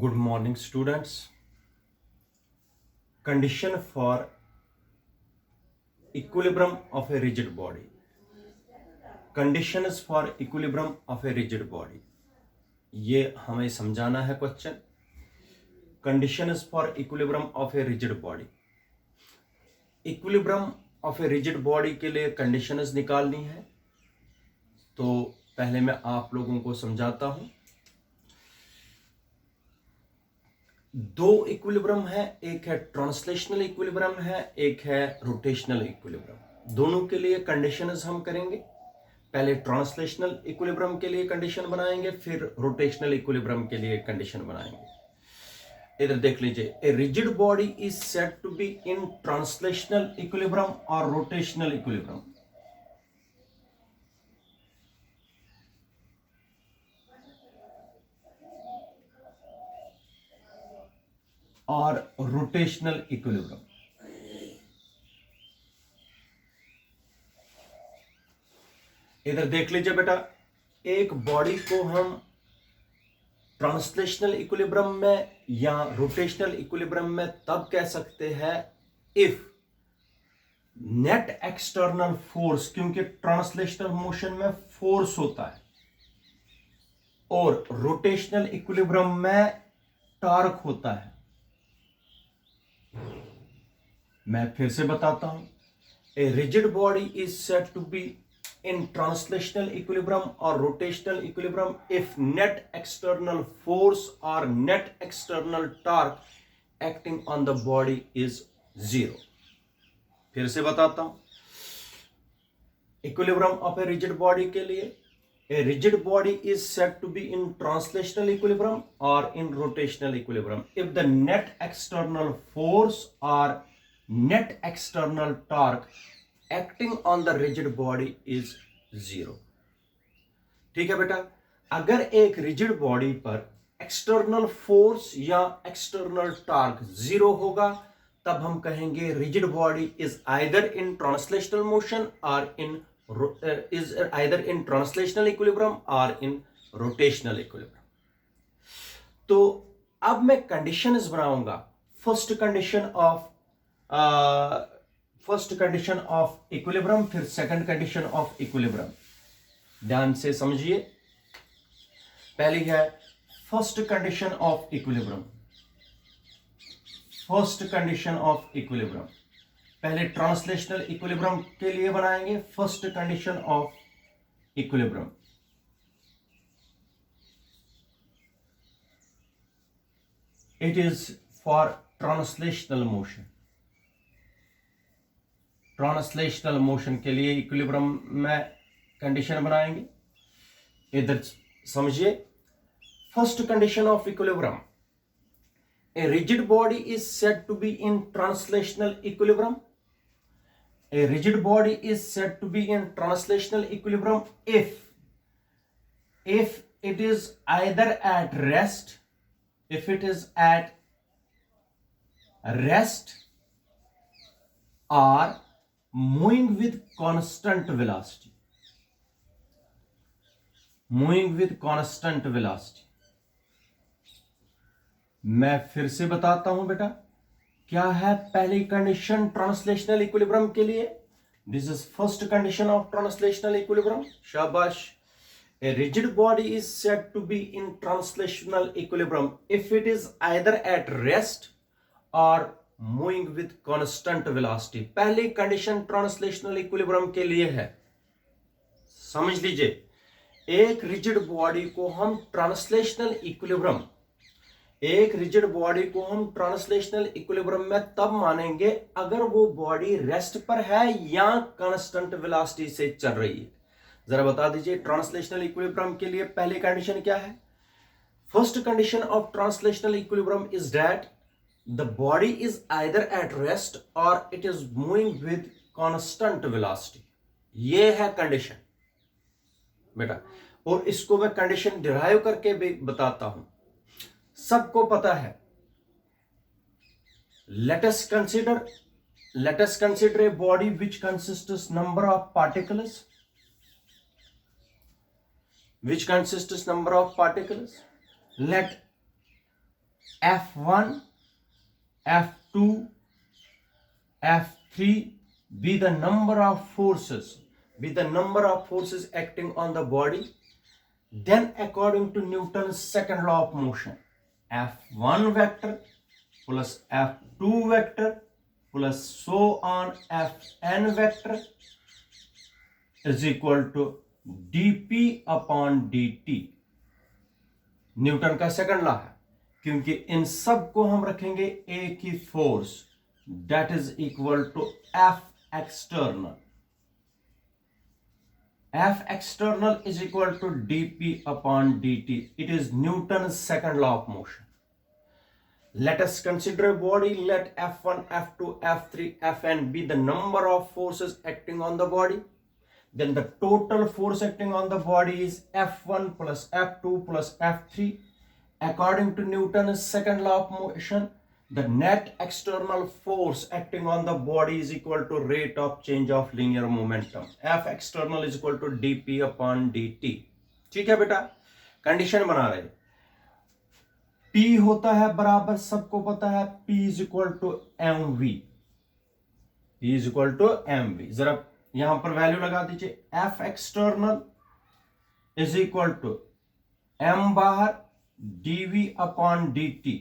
Good morning, students. Condition for equilibrium of a rigid body. Conditions for equilibrium of a rigid body. ये हमें समझाना है question. Conditions for equilibrium of a rigid body. Equilibrium of a rigid body के लिए conditions निकालनी है. तो पहले मैं आप लोगों को समझाता हूं. दो इक्विलिब्रियम है, एक है ट्रांसलेशनल इक्विलिब्रियम है, एक है रोटेशनल इक्विलिब्रियम. दोनों के लिए कंडीशंस हम करेंगे. पहले ट्रांसलेशनल इक्विलिब्रियम के लिए कंडीशन बनाएंगे, फिर रोटेशनल इक्विलिब्रियम के लिए कंडीशन बनाएंगे. इधर देख लीजिए. A rigid body is said to be in translational equilibrium और रोटेशनल इक्विलिब्रियम. और रोटेशनल इक्विलिब्रियम. इधर देख लीजिए बेटा, एक बॉडी को हम ट्रांसलेशनल इक्विलिब्रियम में या रोटेशनल इक्विलिब्रियम में तब कह सकते हैं इफ नेट एक्सटर्नल फोर्स, क्योंकि ट्रांसलेशनल मोशन में फोर्स होता है और रोटेशनल इक्विलिब्रियम में टॉर्क होता है. मैं फिर से बताता हूं. A rigid body is said to be in translational equilibrium और rotational equilibrium if net external force और net external torque acting on the body is zero. फिर से बताता हूं. Equilibrium of a rigid body के लिए a rigid body is said to be in translational equilibrium or in rotational equilibrium if the net external force or net external torque acting on the rigid body is zero. ठीक है बेटा, अगर एक rigid body पर external force या external torque zero होगा तब हम कहेंगे rigid body is either in translational motion और is either in translational equilibrium or in rotational equilibrium. तो अब मैं कंडीशंस बनाऊंगा. फर्स्ट कंडीशन ऑफ इक्विलिब्रियम, फिर सेकंड कंडीशन ऑफ इक्विलिब्रियम. ध्यान से समझिए. पहली है first condition of equilibrium. First condition of equilibrium पहले ट्रांसलेशनल इक्विलिब्रियम के लिए बनाएंगे. First condition of equilibrium. It is for translational motion. Translational motion के लिए इक्विलिब्रियम में कंडीशन बनाएंगे. इधर समझिए. First condition of equilibrium. A rigid body is said to be in translational equilibrium. A rigid body is said to be in translational equilibrium if it is either at rest, if it is at rest or moving with constant velocity. Moving with constant velocity. मैं फिर से बताता हूं बेटा. क्या है पहली condition translational equilibrium के लिए? This is first condition of translational equilibrium. शाबाश. A rigid body is said to be in translational equilibrium if it is either at rest or moving with constant velocity. पहली condition translational equilibrium के लिए है. समझ लीजिए. एक rigid body को हम ट्रांसलेशनल इक्विलिब्रियम एक रिजिड बॉडी को हम ट्रांसलेशनल इक्विलिब्रियम में तब मानेंगे अगर वो बॉडी रेस्ट पर है या कांस्टेंट वेलोसिटी से चल रही है. जरा बता दीजिए ट्रांसलेशनल इक्विलिब्रियम के लिए पहली कंडीशन क्या है? First condition of translational equilibrium is that the body is either at rest or it is moving with constant velocity. ये है कंडीशन बेटा. और इसको मैं कंडीशन डिराइव करके भी बताता हूं. सबको पता है. let us consider a body which consists number of particles, let F1, F2, F3 be the number of forces acting on the body. Then according to Newton's second law of motion, F1 vector plus F2 vector plus so on Fn vector is equal to dp upon dt. Newton का second law है, क्योंकि इन सब को हम रखेंगे एक ही force, that is equal to F external. F external is equal to dp upon dt. It is Newton's second law of motion. Let us consider a body. Let F1, F2, F3, Fn be the number of forces acting on the body. Then the total force acting on the body is F1 plus F2 plus F3. According to Newton's second law of motion, the net external force acting on the body is equal to rate of change of linear momentum. F external is equal to dp upon dt. ठीक है बेटा, condition बना रहे. P होता है बराबर, सबको पता है, P is equal to mv. P is equal to mv. जरा यहां पर वैल्यू लगा दीजिए. F external is equal to m बाहर dv upon dt.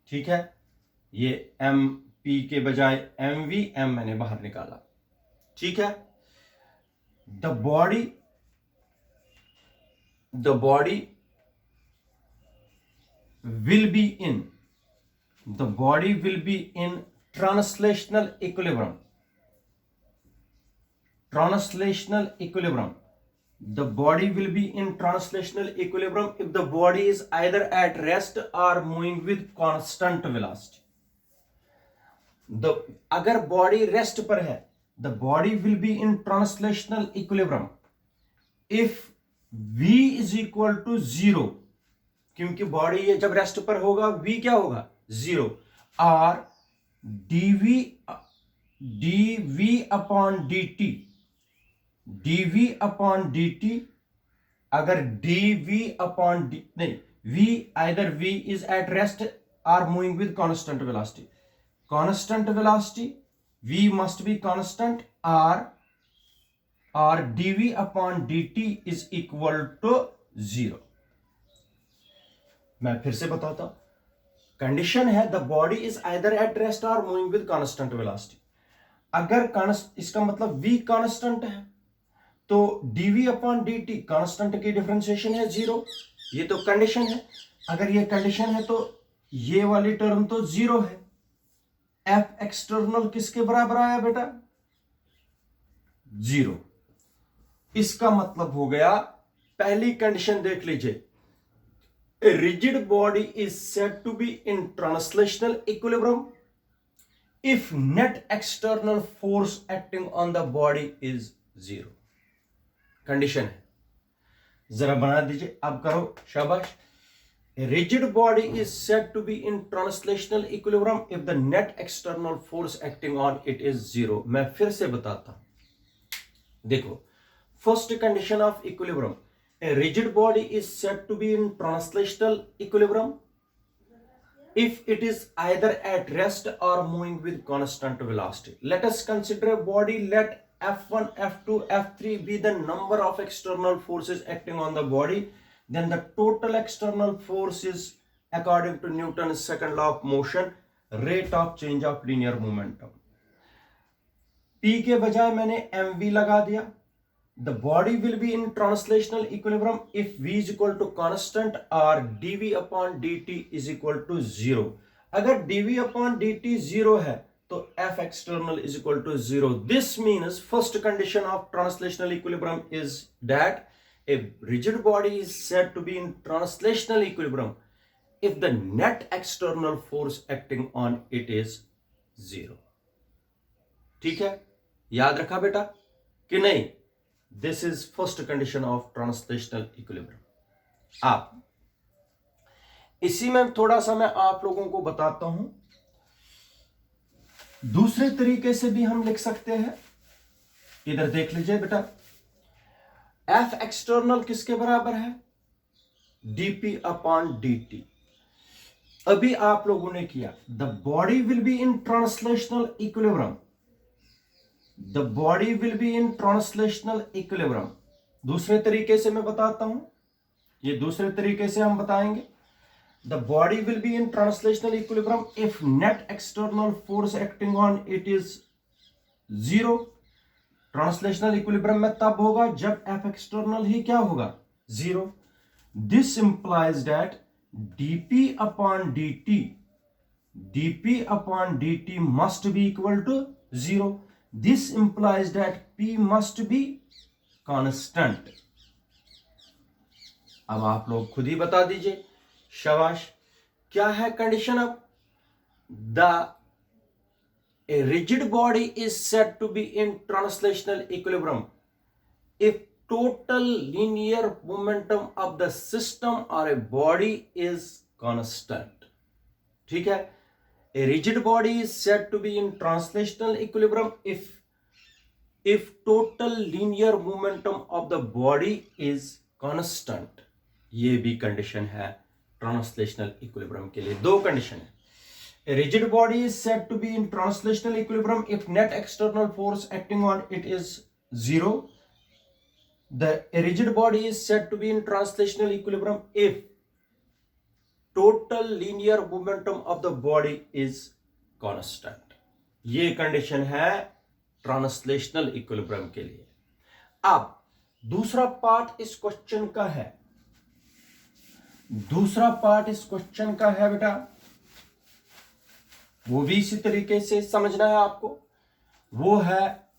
ठीक है, ये एम पी के बजाय एम वी, एम मैंने बाहर निकाला. ठीक है, the body will be in translational equilibrium. The body will be in translational equilibrium if the body is either at rest or moving with constant velocity. अगर body rest पर है, the body will be in translational equilibrium if v is equal to 0, क्योंकि body ये जब rest पर होगा v क्या होगा, 0, और dv upon dt, अगर either v is at rest or moving with constant velocity. V must be constant, or dv upon dt is equal to 0. मैं फिर से बताता हूं. कंडीशन है the body is either at rest or moving with constant velocity. अगर इसका मतलब v constant है तो dv अपॉन dt कांस्टेंट की डिफरेंशिएशन है 0. ये तो कंडीशन है. अगर ये कंडीशन है तो ये वाली टर्म तो 0 है. F एक्सटर्नल किसके बराबर आया बेटा, 0. इसका मतलब हो गया, पहली कंडीशन देख लीजिए, a rigid body is said to be in translational equilibrium if net external force acting on the body is 0. Condition है, जरा बना दीजिए, अब करो, शाबाश. A rigid body is said to be in translational equilibrium if the net external force acting on it is 0. मैं फिर से बताता हूं. देखो, first condition of equilibrium, a rigid body is said to be in translational equilibrium if it is either at rest or moving with constant velocity. Let us consider a body. Let F1, F2, F3 be the number of external forces acting on the body. Then the total external force is, according to Newton's second law of motion, rate of change of linear momentum. P के बजाय मैंने mv लगा दिया. The body will be in translational equilibrium if v is equal to constant or dv upon dt is equal to 0. अगर dv upon dt 0 है तो F external is equal to 0. This means first condition of translational equilibrium is that a rigid body is said to be in translational equilibrium if the net external force acting on it is 0. ठीक है, याद रखा बेटा कि नहीं? This is first condition of translational equilibrium. आप इसी में थोड़ा सा मैं आप लोगों को बताता हूं. दूसरे तरीके से भी हम लिख सकते हैं. इधर देख लीजिए बेटा, F एक्सटर्नल किसके बराबर है, dp अपॉन dt. अभी आप लोगों ने किया, the body will be in translational equilibrium, the body will be in translational equilibrium. दूसरे तरीके से मैं बताता हूं, ये दूसरे तरीके से हम बताएंगे। The body will be in translational equilibrium if net external force acting on it is zero. Translational equilibrium में तब होगा जब एफ एक्सटर्नल ही क्या होगा, zero. This implies that dp upon dt must be equal to 0. This implies that p must be constant. अब आप लोग खुद ही बता दीजिए, शाबाश। क्या है कंडीशन? अब a rigid body is said to be in translational equilibrium if total linear momentum of the system or a body is constant. ठीक है, a rigid body is said to be in translational equilibrium if total linear momentum of the body is constant. ये भी condition है translational equilibrium के लिए। दो condition है। A rigid body is said to be in translational equilibrium if net external force acting on it is zero. A rigid body is said to be in translational equilibrium if total linear momentum of the body is constant. ये condition है translational equilibrium के लिए। अब दूसरा part इस question का है, दूसरा पार्ट इस क्वेश्चन का है बेटा, वो भी इसी तरीके से समझना है आपको। वो है,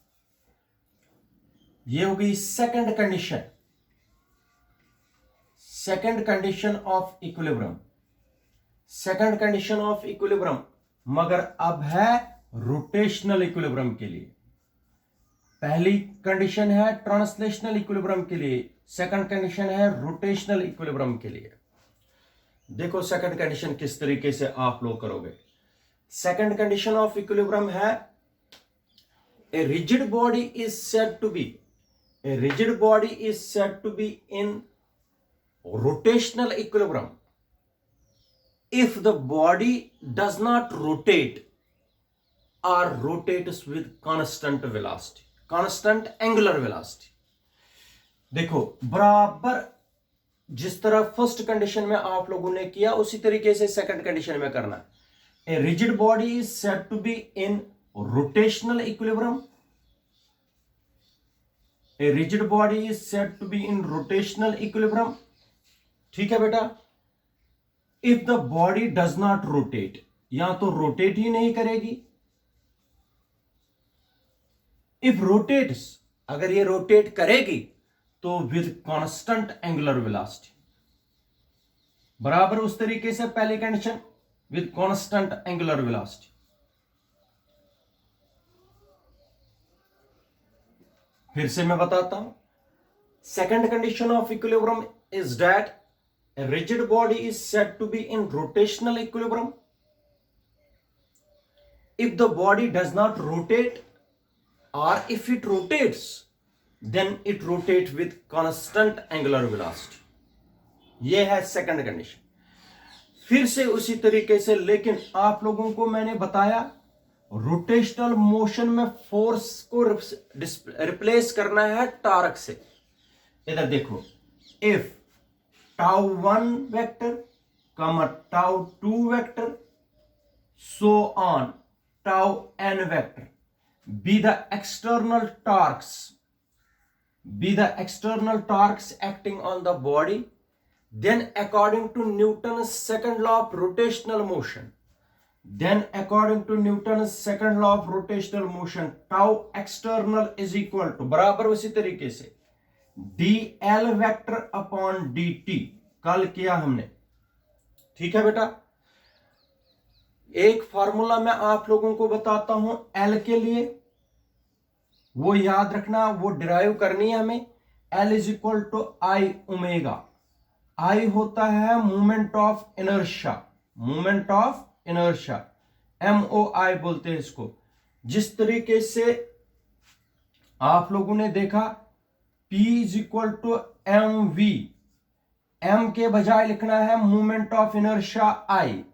ये होगी second condition, second condition of equilibrium, second condition of equilibrium, मगर अब है रोटेशनल इक्विलिब्रियम के लिए। पहली कंडीशन है ट्रांसलेशनल इक्विलिब्रियम के लिए, सेकंड कंडीशन है रोटेशनल इक्विलिब्रियम के लिए। देखो सेकंड कंडीशन किस तरीके से आप लोग करोगे। सेकंड कंडीशन ऑफ इक्विलिब्रियम है, a rigid body is said to be in rotational equilibrium if the body does not rotate or rotates with constant velocity, constant angular velocity. देखो बराबर जिस तरह फर्स्ट कंडीशन में आप लोगों ने किया उसी तरीके से सेकंड कंडीशन में करना है। A rigid body is said to be in rotational equilibrium. A rigid body is said to be in rotational equilibrium. ठीक है बेटा। If the body does not rotate, या तो रोटेट ही नहीं करेगी। If rotates, अगर ये रोटेट करेगी तो with constant angular velocity, बराबर उस तरीके से पहली condition with constant angular velocity। फिर से मैं बताता हूं, second condition of equilibrium is that a rigid body is said to be in rotational equilibrium if the body does not rotate, or if it rotates then it rotates with constant angular velocity। यह है second condition. फिर से उसी तरीके से, लेकिन आप लोगों को मैंने बताया रोटेशनल मोशन में फोर्स को रिप्लेस करना है टॉर्क से। इधर देखो, इफ टाउ 1 वेक्टर कमा tau 2 vector so on tau n vector be the external torques acting on the body, then according to Newton's second law of rotational motion, tau external is equal to, बराबर उसी तरीके से dl vector upon dt। कल किया हमने, ठीक है बेटा। एक फार्मूला मैं आप लोगों को बताता हूं L के लिए, वो याद रखना, वो डिराइव करनी है हमें। L is equal to I omega. I होता है मोमेंट ऑफ इनर्शिया, MOI बोलते हैं इसको। जिस तरीके से आप लोगों ने देखा P is equal to MV, M के बजाय लिखना है moment of inertia I,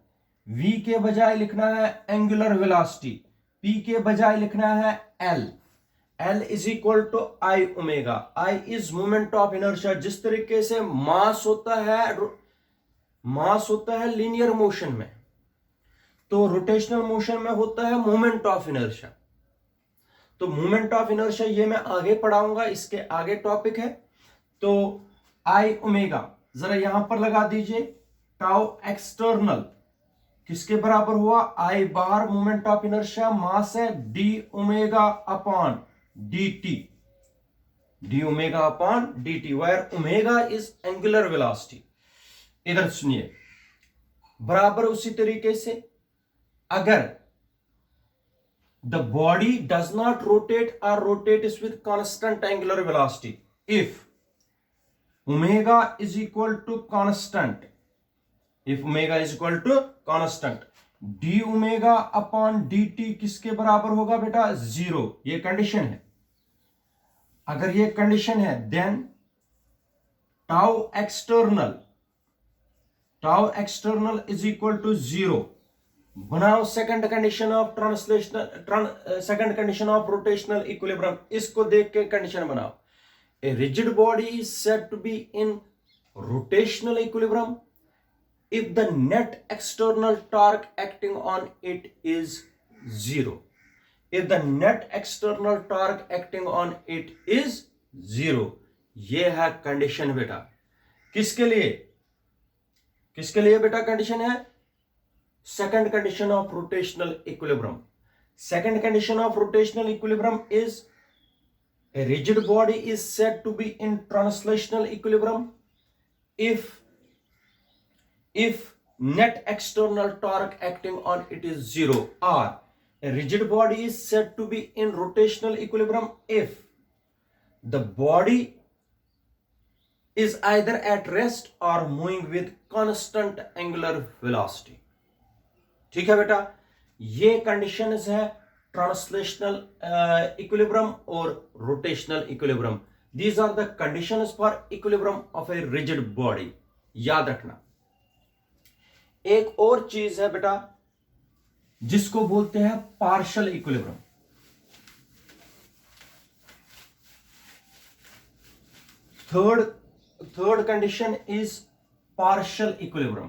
v के बजाय लिखना है एंगुलर वेलोसिटी, p के बजाय लिखना है l, L is equal to I omega. I is moment of inertia. जिस तरीके से मास होता है लीनियर मोशन में, तो रोटेशनल मोशन में होता है मोमेंट ऑफ इनर्शिया। तो मोमेंट ऑफ इनर्शिया ये मैं आगे पढ़ाऊंगा, इसके आगे टॉपिक है। तो आई ओमेगा जरा यहां पर लगा दीजिए, टाउ एक्सटर्नल किसके बराबर हुआ, I bar moment of inertia, mass है d omega upon dt, d omega upon dt, where omega is angular velocity. इधर सुनिए, बराबर उसी तरीके से अगर the body does not rotate or rotates with constant angular velocity, if omega is equal to constant, if omega is equal to constant, d omega upon dt किसके बराबर होगा बेटा, 0। ये कंडीशन है। अगर ये कंडीशन है then tau external is equal to 0। बनाओ second condition of second condition of rotational equilibrium. इसको देख के कंडीशन बनाओ। A rigid body is said to be in rotational equilibrium if the net external torque acting on it is 0, if the net external torque acting on it is 0, ये है condition बेटा। किसके लिए बेटा कंडीशन है, second condition of rotational equilibrium. Second condition of rotational equilibrium is a rigid body is said to be in translational equilibrium if net external torque acting on it is 0, or a rigid body is said to be in rotational equilibrium if the body is either at rest or moving with constant angular velocity। ठीक है बेटा, ये conditions है translational equilibrium और rotational equilibrium. These are the conditions for equilibrium of a rigid body. याद रखना। एक और चीज है बेटा जिसको बोलते हैं partial equilibrium. Third condition is partial equilibrium.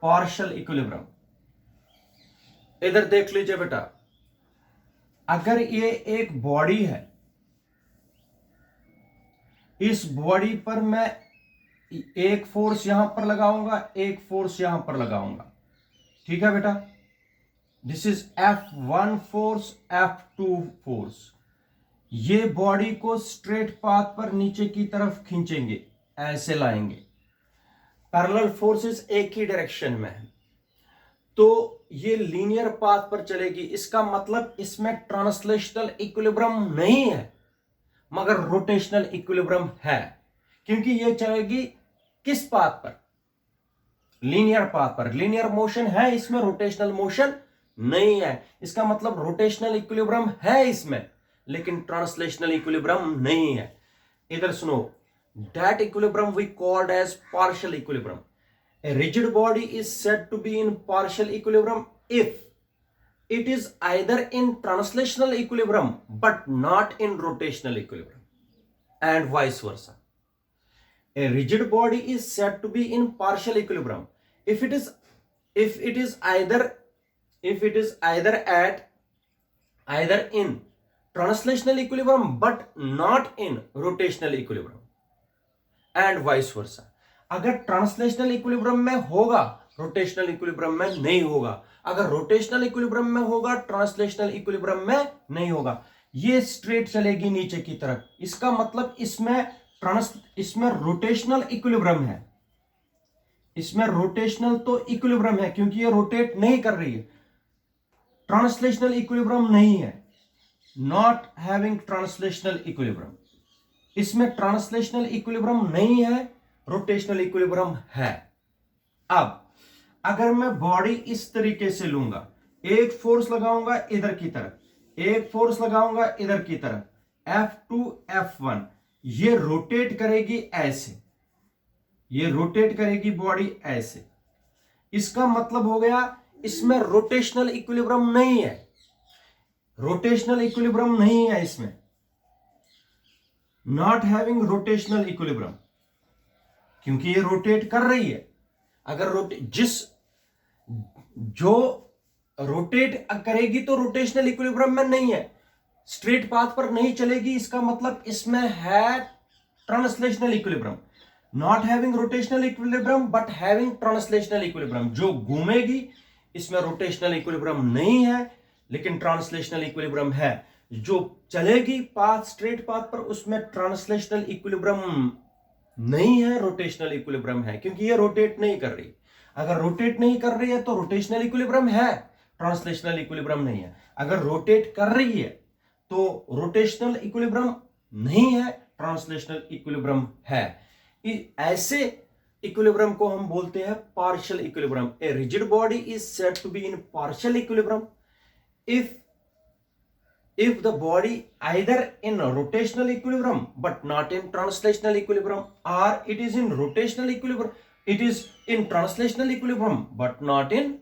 Partial equilibrium इधर देख लीजिए बेटा, अगर ये एक बॉडी है, इस बॉडी पर मैं एक फोर्स यहां पर लगाऊंगा, एक फोर्स यहां पर लगाऊंगा। ठीक है बेटा, this is F1 force, F2 force. ये बॉडी को स्ट्रेट पाथ पर नीचे की तरफ खींचेंगे, ऐसे लाएंगे। पैरेलल फोर्सेस एक ही डायरेक्शन में है, तो ये लीनियर पाथ पर चलेगी। इसका मतलब इसमें ट्रांसलेशनल इक्विलिब्रियम नहीं है मगर रोटेशनल इक्विलिब्रियम है, क्योंकि ये चलेगी किस पाथ पर, लीनियर पाथ पर। लीनियर मोशन है इसमें, रोटेशनल मोशन नहीं है। इसका मतलब रोटेशनल इक्विलिब्रियम है इसमें, लेकिन ट्रांसलेशनल इक्विलिब्रियम नहीं है। इधर सुनो, that equilibrium we called as partial equilibrium. A rigid body is said to be in partial equilibrium if it is either in translational equilibrium but not in rotational equilibrium, and vice versa. A rigid body is said to be in partial equilibrium if it is either in translational equilibrium but not in rotational equilibrium, and vice versa. अगर translational equilibrium में होगा, rotational equilibrium में नहीं होगा। अगर rotational equilibrium में होगा, translational equilibrium में नहीं होगा। ये स्ट्रेट चलेगी नीचे की तरफ। इसका मतलब इसमें रोटेशनल इक्विलिब्रियम है, इसमें रोटेशनल तो इक्विलिब्रियम है क्योंकि ये रोटेट नहीं कर रही है। ट्रांसलेशनल इक्विलिब्रियम नहीं है, नॉट हैविंग ट्रांसलेशनल इक्विलिब्रियम। इसमें ट्रांसलेशनल इक्विलिब्रियम नहीं है, रोटेशनल इक्विलिब्रियम है। अब अगर मैं बॉडी इस तरीके से लूंगा, एक फोर्स लगाऊंगा इधर की तरफ, एक फोर्स लगाऊंगा इधर की तरफ, F2 F1, ये रोटेट करेगी ऐसे। ये रोटेट करेगी बॉडी ऐसे, इसका मतलब हो गया इसमें रोटेशनल इक्विलिब्रियम नहीं है, रोटेशनल इक्विलिब्रियम नहीं है इसमें, नॉट हैविंग रोटेशनल इक्विलिब्रियम, क्योंकि ये रोटेट कर रही है। अगर जो रोटेट करेगी तो रोटेशनल इक्विलिब्रियम में नहीं है, स्ट्रेट पाथ पर नहीं चलेगी, इसका मतलब इसमें है translational equilibrium. Not having rotational equilibrium but having translational equilibrium, जो घूमेगी इसमें रोटेशनल इक्विलिब्रियम नहीं है लेकिन ट्रांसलेशनल इक्विलिब्रियम है। जो चलेगी पाथ, स्ट्रेट पाथ पर, उसमें ट्रांसलेशनल इक्विलिब्रियम नहीं है, रोटेशनल इक्विलिब्रियम है, क्योंकि ये रोटेट नहीं कर रही। अगर रोटेट नहीं कर रही है तो रोटेशनल इक्विलिब्रियम है, ट्रांसलेशनल इक्विलिब्रियम नहीं है। अगर रोटेट कर रही है तो रोटेशनल इक्विलिब्रियम नहीं है, ट्रांसलेशनल इक्विलिब्रियम है। ऐसे इक्विलिब्रियम को हम बोलते हैं partial equilibrium. A rigid body is said to be in partial equilibrium if the body either in rotational equilibrium but not in translational equilibrium, or it is in rotational equilibrium, it is in translational equilibrium but not in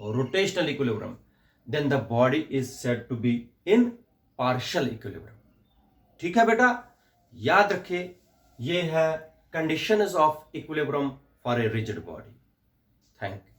rotational equilibrium, then the body is said to be in partial equilibrium. ठीक है बेटा, याद रखिए, ये है conditions of equilibrium for a rigid body. Thank you.